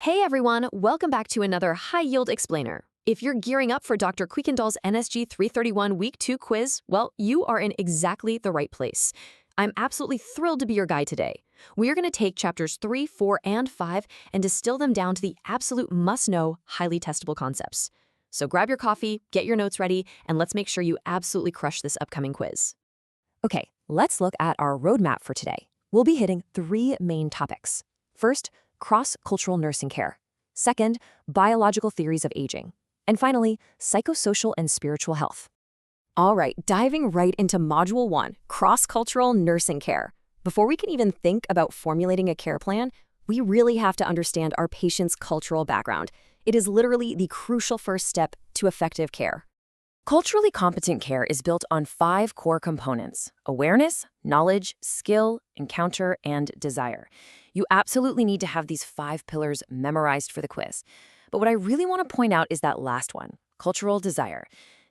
Hey everyone, welcome back to another High Yield Explainer. If you're gearing up for Dr. Kuykendall's NSG 331 Week 2 quiz, well, you are in exactly the right place. I'm absolutely thrilled to be your guide today. We are going to take chapters 3, 4, and 5 and distill them down to the absolute must-know, highly testable concepts. So grab your coffee, get your notes ready, and let's make sure you absolutely crush this upcoming quiz. Okay, let's look at our roadmap for today. We'll be hitting 3 main topics. First, cross-cultural nursing care. Second, biological theories of aging. And finally, psychosocial and spiritual health. All right, diving right into Module 1, cross-cultural nursing care. Before we can even think about formulating a care plan, we really have to understand our patient's cultural background. It is literally the crucial first step to effective care. Culturally competent care is built on 5 core components: awareness, knowledge, skill, encounter, and desire. You absolutely need to have these 5 pillars memorized for the quiz. But what I really want to point out is that last one, cultural desire.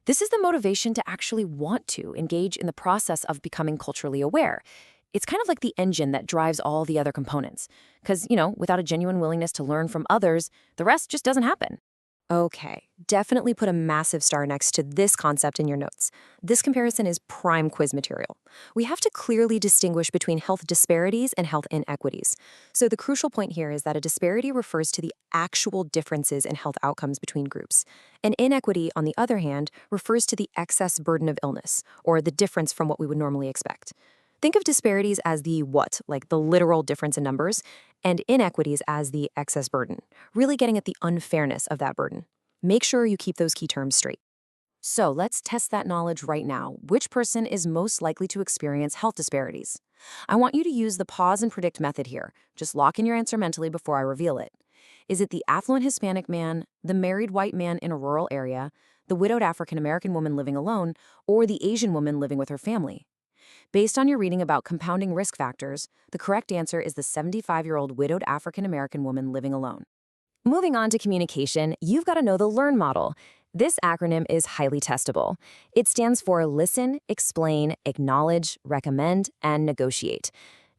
This is the motivation to actually want to engage in the process of becoming culturally aware. It's kind of like the engine that drives all the other components. Because, without a genuine willingness to learn from others, the rest just doesn't happen. Okay, definitely put a massive star next to this concept in your notes. This comparison is prime quiz material. We have to clearly distinguish between health disparities and health inequities. So the crucial point here is that a disparity refers to the actual differences in health outcomes between groups. An inequity, on the other hand, refers to the excess burden of illness, or the difference from what we would normally expect. Think of disparities as the what, like the literal difference in numbers, and inequities as the excess burden, really getting at the unfairness of that burden. Make sure you keep those key terms straight. So let's test that knowledge right now. Which person is most likely to experience health disparities? I want you to use the pause and predict method here. Just lock in your answer mentally before I reveal it. Is it the affluent Hispanic man, the married white man in a rural area, the widowed African American woman living alone, or the Asian woman living with her family? Based on your reading about compounding risk factors, the correct answer is the 75-year-old widowed African American woman living alone. Moving on to communication, you've got to know the LEARN model. This acronym is highly testable. It stands for listen, explain, acknowledge, recommend, and negotiate.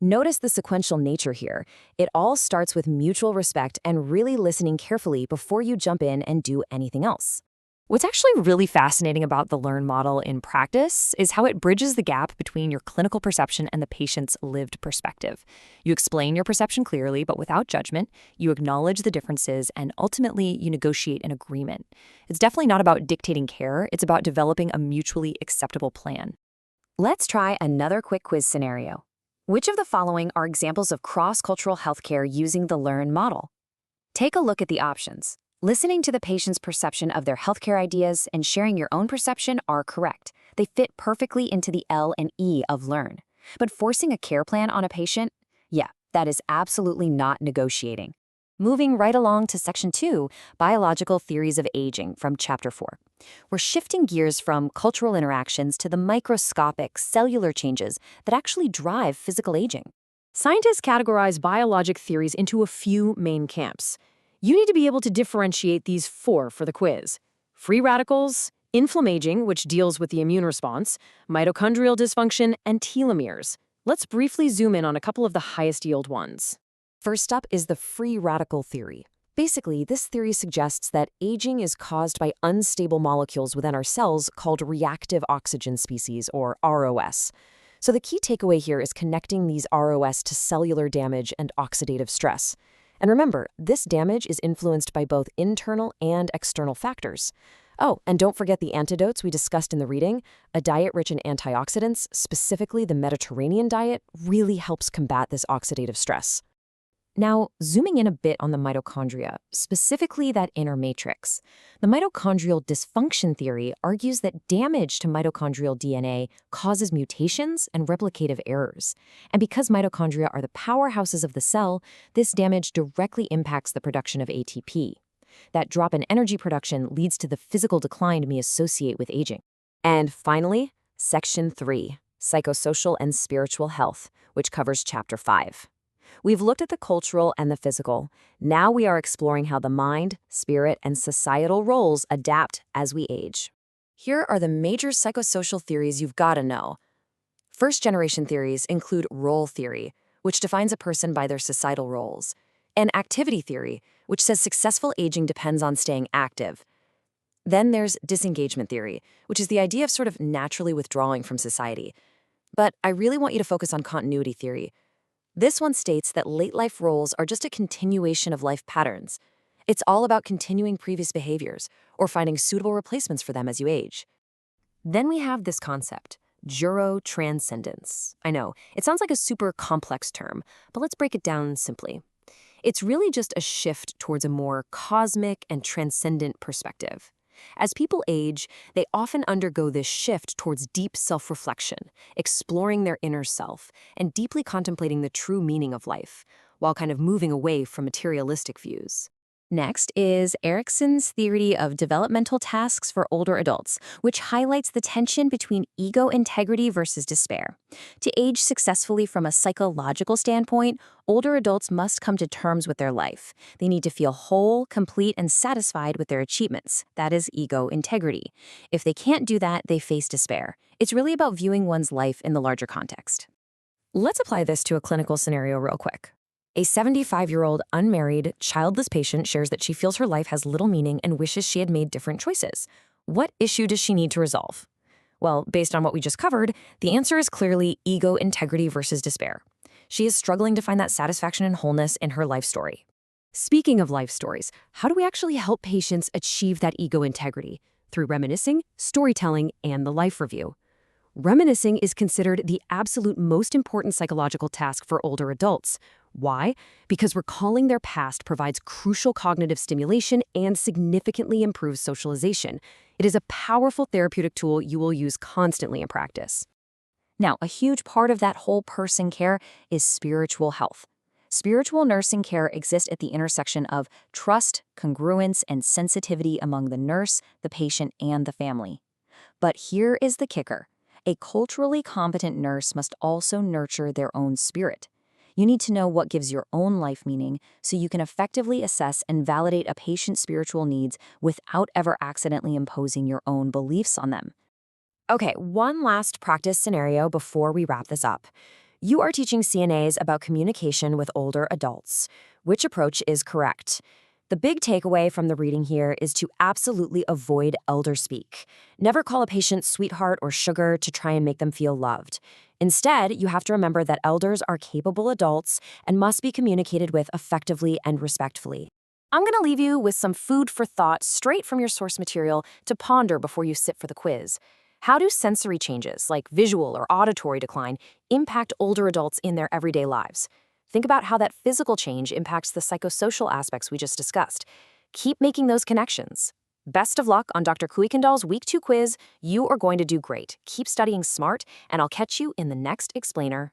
Notice the sequential nature here. It all starts with mutual respect and really listening carefully before you jump in and do anything else. What's actually really fascinating about the LEARN model in practice is how it bridges the gap between your clinical perception and the patient's lived perspective. You explain your perception clearly, but without judgment. You acknowledge the differences, and ultimately, you negotiate an agreement. It's definitely not about dictating care. It's about developing a mutually acceptable plan. Let's try another quick quiz scenario. Which of the following are examples of cross-cultural healthcare using the LEARN model? Take a look at the options. Listening to the patient's perception of their healthcare ideas and sharing your own perception are correct. They fit perfectly into the L and E of LEARN. But forcing a care plan on a patient? Yeah, that is absolutely not negotiating. Moving right along to Section 2, Biological Theories of Aging from Chapter 4. We're shifting gears from cultural interactions to the microscopic cellular changes that actually drive physical aging. Scientists categorize biologic theories into a few main camps. You need to be able to differentiate these 4 for the quiz: free radicals, inflammaging, which deals with the immune response, mitochondrial dysfunction, and telomeres. Let's briefly zoom in on a couple of the highest yield ones. First up is the free radical theory. Basically, this theory suggests that aging is caused by unstable molecules within our cells called reactive oxygen species, or ROS. So the key takeaway here is connecting these ROS to cellular damage and oxidative stress. And remember, this damage is influenced by both internal and external factors. Oh, and don't forget the antidotes we discussed in the reading. A diet rich in antioxidants, specifically the Mediterranean diet, really helps combat this oxidative stress. Now, zooming in a bit on the mitochondria, specifically that inner matrix. The mitochondrial dysfunction theory argues that damage to mitochondrial DNA causes mutations and replicative errors. And because mitochondria are the powerhouses of the cell, this damage directly impacts the production of ATP. That drop in energy production leads to the physical decline we associate with aging. And finally, Section 3, Psychosocial and Spiritual Health, which covers Chapter 5. We've looked at the cultural and the physical. Now we are exploring how the mind, spirit, and societal roles adapt as we age. Here are the major psychosocial theories you've got to know. First-generation theories include role theory, which defines a person by their societal roles, and activity theory, which says successful aging depends on staying active. Then there's disengagement theory, which is the idea of sort of naturally withdrawing from society. But I really want you to focus on continuity theory. This one states that late life roles are just a continuation of life patterns. It's all about continuing previous behaviors or finding suitable replacements for them as you age. Then we have this concept, gerotranscendence. I know, it sounds like a super complex term, but let's break it down simply. It's really just a shift towards a more cosmic and transcendent perspective. As people age, they often undergo this shift towards deep self-reflection, exploring their inner self, and deeply contemplating the true meaning of life, while kind of moving away from materialistic views. Next is Erikson's theory of developmental tasks for older adults, which highlights the tension between ego integrity versus despair. To age successfully from a psychological standpoint, older adults must come to terms with their life. They need to feel whole, complete, and satisfied with their achievements. That is ego integrity. If they can't do that, they face despair. It's really about viewing one's life in the larger context. Let's apply this to a clinical scenario real quick. A 75-year-old unmarried, childless patient shares that she feels her life has little meaning and wishes she had made different choices. What issue does she need to resolve? Well, based on what we just covered, the answer is clearly ego integrity versus despair. She is struggling to find that satisfaction and wholeness in her life story. Speaking of life stories, how do we actually help patients achieve that ego integrity? Through reminiscing, storytelling, and the life review. Reminiscing is considered the absolute most important psychological task for older adults. Why? Because recalling their past provides crucial cognitive stimulation and significantly improves socialization. It is a powerful therapeutic tool you will use constantly in practice. Now, a huge part of that whole person care is spiritual health. Spiritual nursing care exists at the intersection of trust, congruence, and sensitivity among the nurse, the patient, and the family. But here is the kicker. A culturally competent nurse must also nurture their own spirit. You need to know what gives your own life meaning so you can effectively assess and validate a patient's spiritual needs without ever accidentally imposing your own beliefs on them. Okay, one last practice scenario before we wrap this up. You are teaching CNAs about communication with older adults. Which approach is correct? The big takeaway from the reading here is to absolutely avoid elder speak. Never call a patient sweetheart or sugar to try and make them feel loved. Instead, you have to remember that elders are capable adults and must be communicated with effectively and respectfully. I'm going to leave you with some food for thought straight from your source material to ponder before you sit for the quiz. How do sensory changes, like visual or auditory decline, impact older adults in their everyday lives? Think about how that physical change impacts the psychosocial aspects we just discussed. Keep making those connections. Best of luck on Dr. Kuykendall's Week 2 quiz. You are going to do great. Keep studying smart, and I'll catch you in the next explainer.